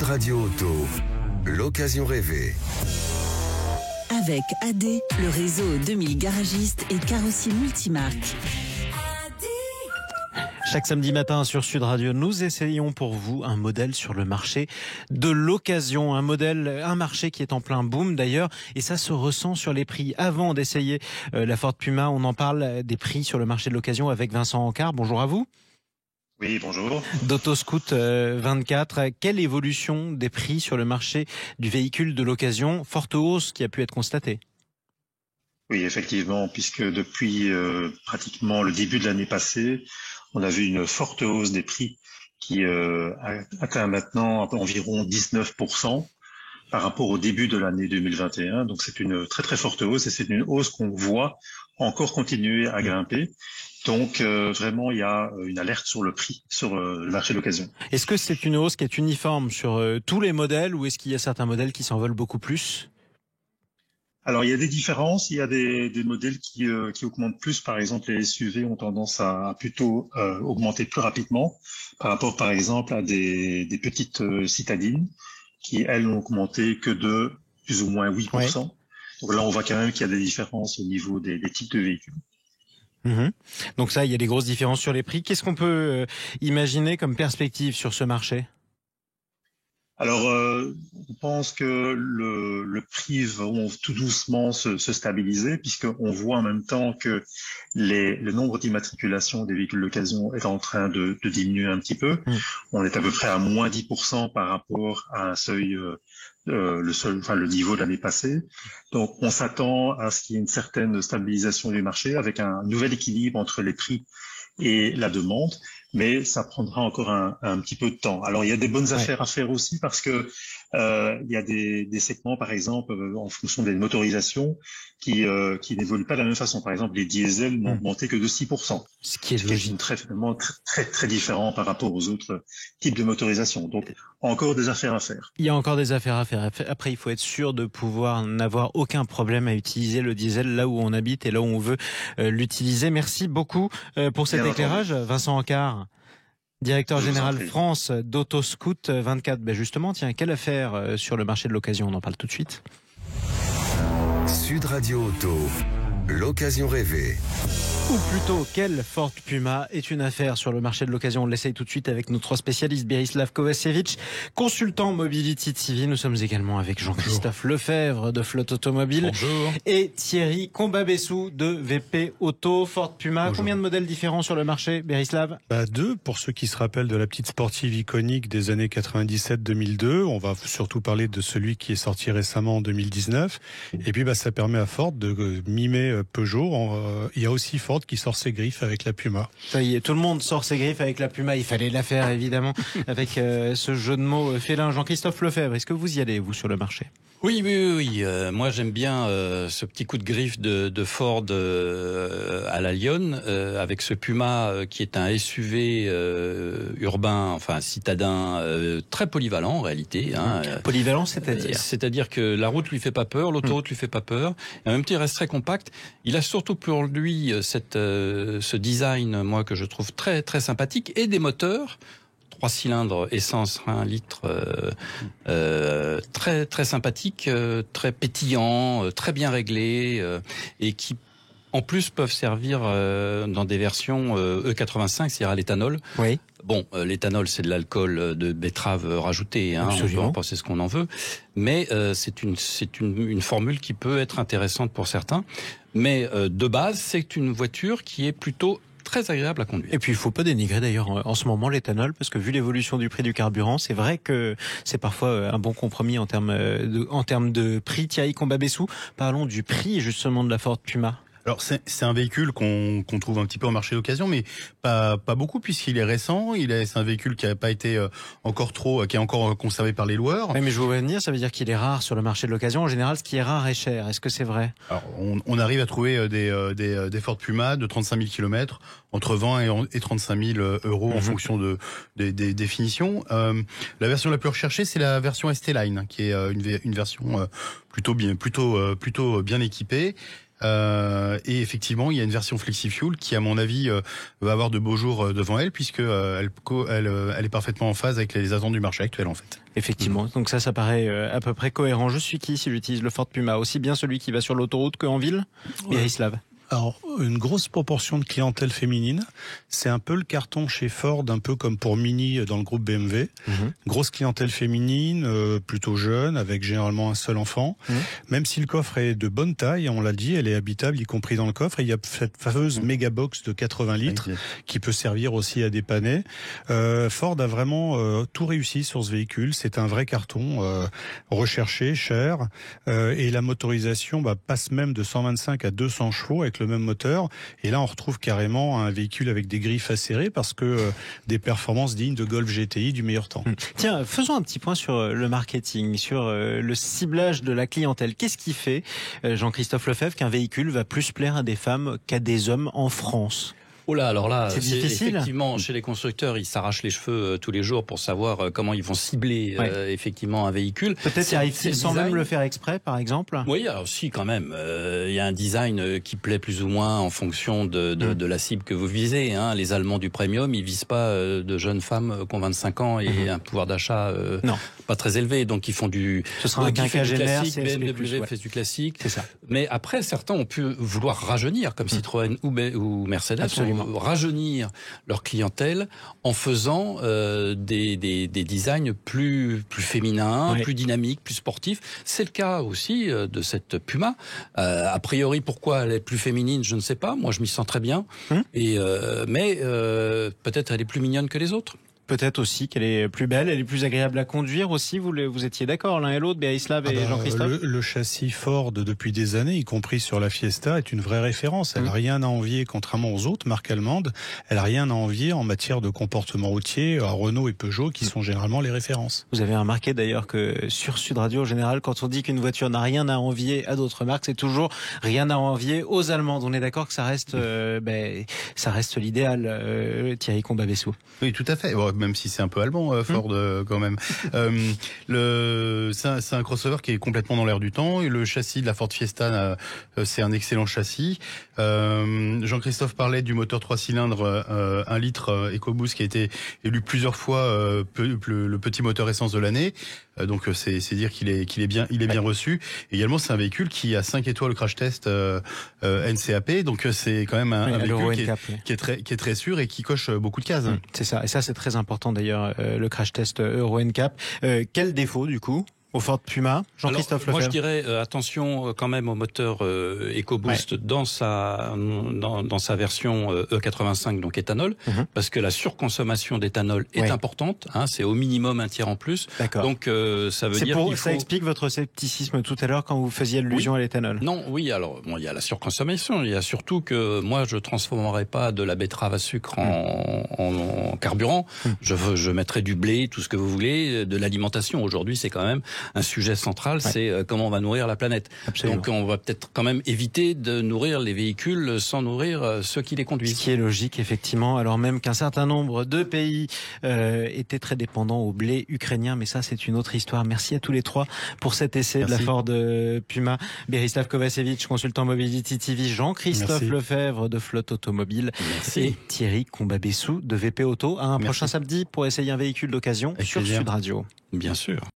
Radio Auto, l'occasion rêvée. Avec AD, le réseau 2000 garagistes et carrossiers multimarques. Chaque samedi matin sur Sud Radio, nous essayons pour vous un modèle sur le marché de l'occasion. Un marché qui est en plein boom d'ailleurs, et ça se ressent sur les prix. Avant d'essayer la Ford Puma, on en parle des prix sur le marché de l'occasion avec Vincent Ancard. Bonjour à vous. Oui, bonjour. d'Autoscout 24, quelle évolution des prix sur le marché du véhicule de l'occasion? Forte hausse qui a pu être constatée. Oui, effectivement, puisque depuis pratiquement le début de l'année passée, on a vu une forte hausse des prix qui atteint maintenant environ 19% par rapport au début de l'année 2021. Donc c'est une très très forte hausse et c'est une hausse qu'on voit encore continuer à grimper. Donc vraiment, il y a une alerte sur le prix, sur le marché d'occasion. Est-ce que c'est une hausse qui est uniforme sur tous les modèles ou est-ce qu'il y a certains modèles qui s'envolent beaucoup plus ? Alors, il y a des différences. Il y a des modèles qui augmentent plus. Par exemple, les SUV ont tendance à plutôt augmenter plus rapidement par rapport, par exemple, à des petites citadines qui, elles, n'ont augmenté que de plus ou moins 8%. Ouais. Donc là, on voit quand même qu'il y a des différences au niveau des types de véhicules. Mmh. Donc ça, il y a des grosses différences sur les prix. Qu'est-ce qu'on peut imaginer comme perspective sur ce marché ? Alors, on pense que le prix va tout doucement se stabiliser, puisqu'on voit en même temps que le nombre d'immatriculations des véhicules d'occasion est en train de diminuer un petit peu. On est à peu près à moins 10% par rapport à un seuil, le niveau de l'année passée. Donc, on s'attend à ce qu'il y ait une certaine stabilisation du marché avec un nouvel équilibre entre les prix et la demande, mais ça prendra encore un petit peu de temps. Alors, il y a des bonnes affaires à faire aussi parce que il y a des segments, par exemple, en fonction des motorisations, qui n'évoluent pas de la même façon. Par exemple, les diesels n'ont augmenté que de 6%. Ce qui est très différent par rapport aux autres types de motorisation. Donc, encore des affaires à faire. Il y a encore des affaires à faire. Après, il faut être sûr de pouvoir n'avoir aucun problème à utiliser le diesel là où on habite et là où on veut l'utiliser. Merci beaucoup pour cet éclairage, Vincent Ancard. Directeur général France d'Autoscout 24. Ben justement, tiens, quelle affaire sur le marché de l'occasion? On en parle tout de suite. Sud Radio Auto, l'occasion rêvée. Ou plutôt, quelle Ford Puma est une affaire sur le marché de l'occasion? On l'essaye tout de suite avec nos trois spécialistes. Berislav Kovacevic, consultant Mobility TV. Nous sommes également avec Jean-Christophe Lefebvre de Flotte Automobile. Bonjour. Et Thierry Combabessou de VP Auto. Ford Puma. Bonjour. Combien de modèles différents sur le marché, Berislav? Deux, pour ceux qui se rappellent de la petite sportive iconique des années 97-2002. On va surtout parler de celui qui est sorti récemment en 2019. Et puis, ça permet à Ford de mimer Peugeot. Il y a aussi Ford qui sort ses griffes avec la Puma. Ça y est, tout le monde sort ses griffes avec la Puma. Il fallait la faire, évidemment, avec ce jeu de mots félin. Jean-Christophe Lefebvre, est-ce que vous y allez, vous, sur le marché? Oui. Moi, j'aime bien ce petit coup de griffe de Ford à la Lyon, avec ce Puma qui est un SUV urbain, enfin citadin, très polyvalent en réalité. Polyvalent, c'est-à-dire C'est-à-dire que la route lui fait pas peur, l'autoroute lui fait pas peur. Et en même temps, il reste très compact. Il a surtout pour lui ce design, moi, que je trouve très très sympathique, et des moteurs 3 cylindres essence 1 litre très très sympathique, très pétillant, très bien réglé, et qui en plus peuvent servir dans des versions E85, c'est-à-dire à l'éthanol. Oui. Bon, l'éthanol, c'est de l'alcool de betterave rajouté, on peut en penser ce qu'on en veut, mais c'est une formule qui peut être intéressante pour certains. Mais de base, c'est une voiture qui est plutôt très agréable à conduire. Et puis il faut pas dénigrer d'ailleurs en ce moment l'éthanol, parce que vu l'évolution du prix du carburant, c'est vrai que c'est parfois un bon compromis en termes de prix. Thierry Combabessou, parlons du prix justement de la Ford Puma. Alors c'est un véhicule qu'on trouve un petit peu au marché d'occasion, mais pas beaucoup puisqu'il est récent. C'est un véhicule qui n'a pas été qui est encore conservé par les loueurs. Oui, mais je voulais venir, ça veut dire qu'il est rare sur le marché de l'occasion. En général, ce qui est rare est cher. Est-ce que c'est vrai? Alors on arrive à trouver des Ford Puma de 35 000 km entre 20 et 35 000 euros en fonction des définitions. La version la plus recherchée, c'est la version ST Line, qui est une version plutôt bien équipée. Et effectivement, il y a une version FlexiFuel qui, à mon avis, va avoir de beaux jours devant elle, puisque elle est parfaitement en phase avec les attentes du marché actuel, en fait. Effectivement, donc ça paraît à peu près cohérent. Je suis qui si j'utilise le Ford Puma? Aussi bien celui qui va sur l'autoroute qu'en ville? Berislav. Alors, une grosse proportion de clientèle féminine, c'est un peu le carton chez Ford, un peu comme pour Mini dans le groupe BMW. Grosse clientèle féminine, plutôt jeune, avec généralement un seul enfant. Même si le coffre est de bonne taille, on l'a dit, elle est habitable, y compris dans le coffre. Et il y a cette fameuse méga box de 80 litres qui peut servir aussi à dépanner. Ford a vraiment tout réussi sur ce véhicule. C'est un vrai carton, recherché, cher. Et la motorisation passe même de 125 à 200 chevaux avec le même moteur. Et là, on retrouve carrément un véhicule avec des griffes acérées parce que des performances dignes de Golf GTI du meilleur temps. Tiens, faisons un petit point sur le marketing, sur le ciblage de la clientèle. Qu'est-ce qui fait, Jean-Christophe Lefebvre, qu'un véhicule va plus plaire à des femmes qu'à des hommes en France? Oh là, alors là, c'est difficile. Effectivement, chez les constructeurs, ils s'arrachent les cheveux tous les jours pour savoir comment ils vont cibler effectivement un véhicule. Peut-être y arrive-t-il sans même le faire exprès, par exemple? Oui, alors si, quand même. Il y a un design qui plaît plus ou moins en fonction de la cible que vous visez. Hein. Les Allemands du premium, ils visent pas de jeunes femmes qui ont 25 ans et un pouvoir d'achat pas très élevé. Donc ils font du... Ce sera un quinquagénaire, BMW fait du classique. C'est ça. Mais après, certains ont pu vouloir rajeunir, comme Citroën ou Mercedes. Absolument. Rajeunir leur clientèle en faisant des designs plus féminins, plus dynamiques, plus sportifs. C'est le cas aussi de cette Puma. A priori, pourquoi elle est plus féminine, je ne sais pas. Moi, je m'y sens très bien. Mais peut-être elle est plus mignonne que les autres. Peut-être aussi qu'elle est plus belle, elle est plus agréable à conduire aussi. Vous étiez d'accord l'un et l'autre, Berislav et Jean-Christophe? Le châssis Ford depuis des années, y compris sur la Fiesta, est une vraie référence. Elle n'a rien à envier, contrairement aux autres marques allemandes. Elle n'a rien à envier en matière de comportement routier à Renault et Peugeot, qui sont généralement les références. Vous avez remarqué d'ailleurs que sur Sud Radio, en général, quand on dit qu'une voiture n'a rien à envier à d'autres marques, c'est toujours rien à envier aux Allemandes. On est d'accord que ça reste, ça reste l'idéal, Thierry Combabessou. Oui, tout à fait. Bon, même si c'est un peu allemand, Ford, quand même. C'est un crossover qui est complètement dans l'air du temps. Et le châssis de la Ford Fiesta, c'est un excellent châssis. Jean-Christophe parlait du moteur 3 cylindres 1 litre EcoBoost qui a été élu plusieurs fois le petit moteur essence de l'année. Donc c'est dire qu'il est bien reçu. Et également, c'est un véhicule qui a 5 étoiles au crash test NCAP. Donc c'est quand même un véhicule qui est très sûr et qui coche beaucoup de cases. C'est ça. Et ça, c'est très important d'ailleurs, le crash test Euro NCAP. Quel défaut du coup au Ford Puma, Jean-Christophe Lefebvre? Moi, je dirais attention quand même au moteur EcoBoost dans sa version E85, donc éthanol, parce que la surconsommation d'éthanol est importante. Hein, c'est au minimum un tiers en plus. D'accord. Donc ça veut dire qu'il faut... Ça explique votre scepticisme tout à l'heure quand vous faisiez allusion à l'éthanol. Non, oui. Alors, bon, il y a la surconsommation. Il y a surtout que moi, je transformerai pas de la betterave à sucre en carburant. Je mettrai du blé, tout ce que vous voulez, de l'alimentation. Aujourd'hui, c'est quand même un sujet central, c'est comment on va nourrir la planète. Absolument. Donc on va peut-être quand même éviter de nourrir les véhicules sans nourrir ceux qui les conduisent. Ce qui est logique, effectivement, alors même qu'un certain nombre de pays étaient très dépendants au blé ukrainien, mais ça c'est une autre histoire. Merci à tous les trois pour cet essai de la Ford Puma. Berislav Kovacevic, consultant Mobility TV, Jean-Christophe Lefebvre de Flotte Automobile et Thierry Combabessou de VP Auto. À un prochain samedi pour essayer un véhicule d'occasion sur Sud Radio. Bien sûr.